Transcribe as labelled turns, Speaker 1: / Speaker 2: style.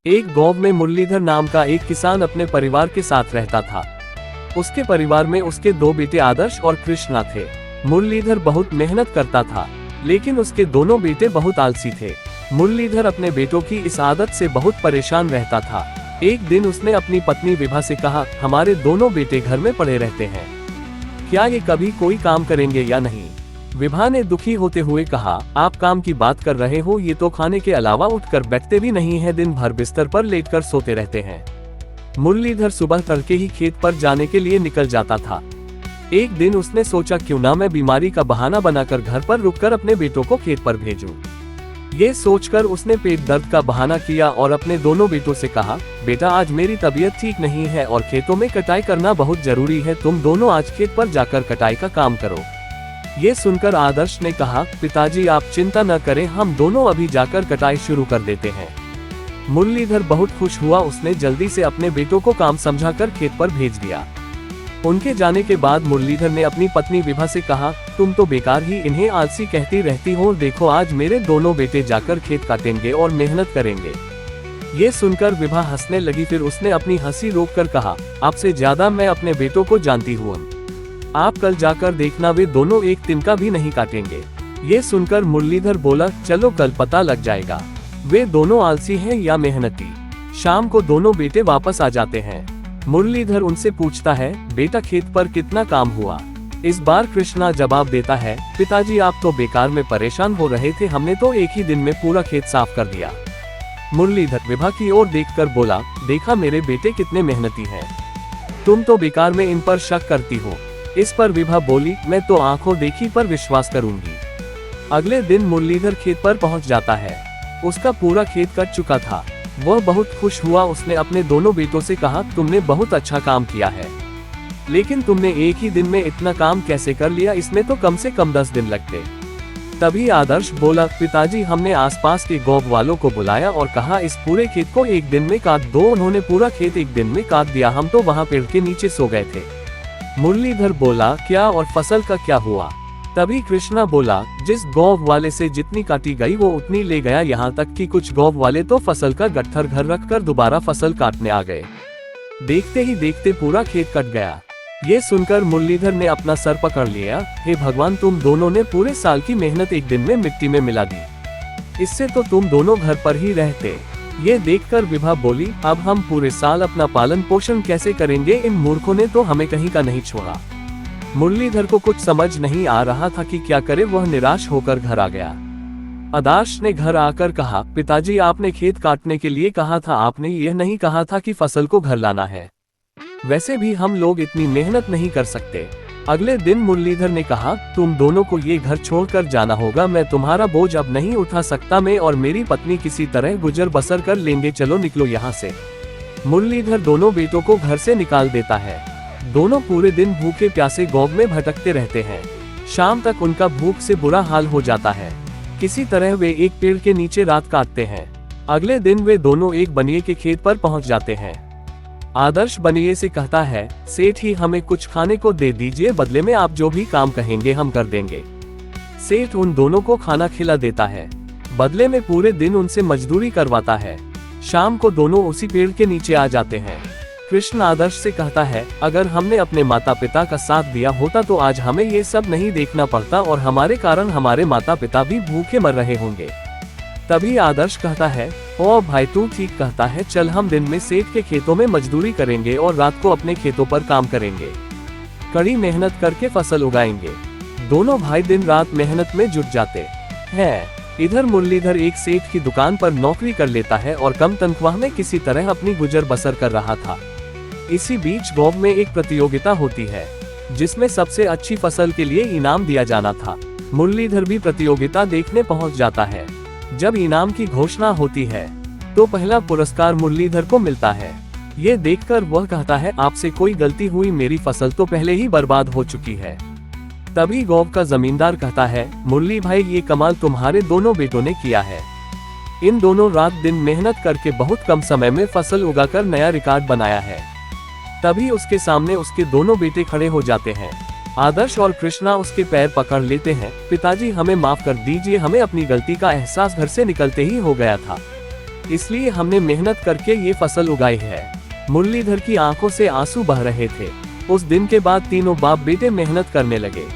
Speaker 1: एक गांव में मुरलीधर नाम का एक किसान अपने परिवार के साथ रहता था। उसके परिवार में उसके दो बेटे आदर्श और कृष्णा थे। मुरलीधर बहुत मेहनत करता था, लेकिन उसके दोनों बेटे बहुत आलसी थे। मुरलीधर अपने बेटों की इस आदत से बहुत परेशान रहता था। एक दिन उसने अपनी पत्नी विभा से कहा, हमारे दोनों बेटे घर में पड़े रहते हैं, क्या ये कभी कोई काम करेंगे या नहीं? विभा ने दुखी होते हुए कहा, आप काम की बात कर रहे हो, ये तो खाने के अलावा उठकर बैठते भी नहीं है, दिन भर बिस्तर पर लेटकर सोते रहते हैं। मुरलीधर सुबह तड़के ही खेत पर जाने के लिए निकल जाता था। एक दिन उसने सोचा, क्यों ना मैं बीमारी का बहाना बनाकर घर पर रुककर अपने बेटों को खेत पर भेजूं। ये सोचकर उसने पेट दर्द का बहाना किया और अपने दोनों बेटों से कहा, बेटा आज मेरी तबीयत ठीक नहीं है और खेतों में कटाई करना बहुत जरूरी है, तुम दोनों आज खेत पर जाकर कटाई का काम करो। ये सुनकर आदर्श ने कहा, पिताजी आप चिंता न करें, हम दोनों अभी जाकर कटाई शुरू कर देते हैं। मुरलीधर बहुत खुश हुआ। उसने जल्दी से अपने बेटों को काम समझाकर खेत पर भेज दिया। उनके जाने के बाद मुरलीधर ने अपनी पत्नी विभा से कहा, तुम तो बेकार ही इन्हें आलसी कहती रहती हो, देखो आज मेरे दोनों बेटे जाकर खेत काटेंगे और मेहनत करेंगे। ये सुनकर विभा हंसने लगी। फिर उसने अपनी हंसी रोककर कहा, आपसे ज्यादा मैं अपने बेटों को जानती हूँ, आप कल जाकर देखना वे दोनों एक तिनका भी नहीं काटेंगे। ये सुनकर मुरलीधर बोला, चलो कल पता लग जाएगा वे दोनों आलसी हैं या मेहनती। शाम को दोनों बेटे वापस आ जाते हैं। मुरलीधर उनसे पूछता है, बेटा खेत पर कितना काम हुआ? इस बार कृष्णा जवाब देता है, पिताजी आप तो बेकार में परेशान हो रहे थे, हमने तो एक ही दिन में पूरा खेत साफ कर दिया। मुरलीधर विभा की ओर देखकर बोला, देखा मेरे बेटे कितने मेहनती हैं, तुम तो बेकार में इन पर शक करती हो। इस पर विभा बोली, मैं तो आंखों देखी पर विश्वास करूंगी। अगले दिन मुरलीधर खेत पर पहुंच जाता है। उसका पूरा खेत कट चुका था। वह बहुत खुश हुआ। उसने अपने दोनों बेटों से कहा, तुमने बहुत अच्छा काम किया है, लेकिन तुमने एक ही दिन में इतना काम कैसे कर लिया? इसमें तो कम से कम 10 दिन लगते। तभी आदर्श बोला, पिताजी हमने आसपास के गांव वालों को बुलाया और कहा इस पूरे खेत को एक दिन में काट दो। उन्होंने पूरा खेत एक दिन में काट दिया, हम तो वहाँ पेड़ के नीचे सो गए थे। मुरलीधर बोला, क्या और फसल का क्या हुआ? तभी कृष्णा बोला, जिस गांव वाले से जितनी काटी गई वो उतनी ले गया, यहाँ तक कि कुछ गांव वाले तो फसल का गट्ठर घर रखकर दोबारा फसल काटने आ गए। देखते ही देखते पूरा खेत कट गया। ये सुनकर मुरलीधर ने अपना सर पकड़ लिया। हे भगवान, तुम दोनों ने पूरे साल की मेहनत एक दिन में मिट्टी में मिला दी। इससे तो तुम दोनों घर पर ही रहते। ये देखकर विभा बोली, अब हम पूरे साल अपना पालन पोषण कैसे करेंगे? इन मूर्खों ने तो हमें कहीं का नहीं छोड़ा। मुरलीधर को कुछ समझ नहीं आ रहा था कि क्या करे। वह निराश होकर घर आ गया। आदर्श ने घर आकर कहा, पिताजी आपने खेत काटने के लिए कहा था, आपने यह नहीं कहा था कि फसल को घर लाना है। वैसे भी हम लोग इतनी मेहनत नहीं कर सकते। अगले दिन मुरलीधर ने कहा, तुम दोनों को ये घर छोड़कर जाना होगा, मैं तुम्हारा बोझ अब नहीं उठा सकता। मैं और मेरी पत्नी किसी तरह गुजर बसर कर लेंगे, चलो निकलो यहाँ से। मुरलीधर दोनों बेटों को घर से निकाल देता है। दोनों पूरे दिन भूखे प्यासे गांव में भटकते रहते हैं। शाम तक उनका भूख से बुरा हाल हो जाता है। किसी तरह वे एक पेड़ के नीचे रात काटते हैं। अगले दिन वे दोनों एक बनिए के खेत पर पहुंच जाते हैं। आदर्श बनिए से कहता है, सेठ ही हमें कुछ खाने को दे दीजिए, बदले में आप जो भी काम कहेंगे हम कर देंगे। सेठ उन दोनों को खाना खिला देता है। बदले में पूरे दिन उनसे मजदूरी करवाता है। शाम को दोनों उसी पेड़ के नीचे आ जाते हैं। कृष्ण आदर्श से कहता है, अगर हमने अपने माता पिता का साथ दिया होता तो आज हमें ये सब नहीं देखना पड़ता और हमारे कारण हमारे माता पिता भी भूखे मर रहे होंगे। तभी आदर्श कहता है, ओ भाई तू ठीक कहता है, चल हम दिन में सेठ के खेतों में मजदूरी करेंगे और रात को अपने खेतों पर काम करेंगे, कड़ी मेहनत करके फसल उगाएंगे। दोनों भाई दिन रात मेहनत में जुट जाते हैं। इधर मुरलीधर एक सेठ की दुकान पर नौकरी कर लेता है और कम तनख्वाह में किसी तरह अपनी गुजर बसर कर रहा था। इसी बीच गांव में एक प्रतियोगिता होती है, जिसमें सबसे अच्छी फसल के लिए इनाम दिया जाना था। मुरलीधर भी प्रतियोगिता देखने पहुंच जाता है। जब इनाम की घोषणा होती है तो पहला पुरस्कार मुरलीधर को मिलता है। ये देखकर वह कहता है, आपसे कोई गलती हुई, मेरी फसल तो पहले ही बर्बाद हो चुकी है। तभी गांव का जमींदार कहता है, मुरली भाई ये कमाल तुम्हारे दोनों बेटों ने किया है। इन दोनों रात दिन मेहनत करके बहुत कम समय में फसल उगाकर नया रिकॉर्ड बनाया है। तभी उसके सामने उसके दोनों बेटे खड़े हो जाते हैं। आदर्श और कृष्णा उसके पैर पकड़ लेते हैं। पिताजी हमें माफ कर दीजिए, हमें अपनी गलती का एहसास घर से निकलते ही हो गया था। इसलिए हमने मेहनत करके ये फसल उगाई है। मुरलीधर की आंखों से आंसू बह रहे थे। उस दिन के बाद तीनों बाप बेटे मेहनत करने लगे।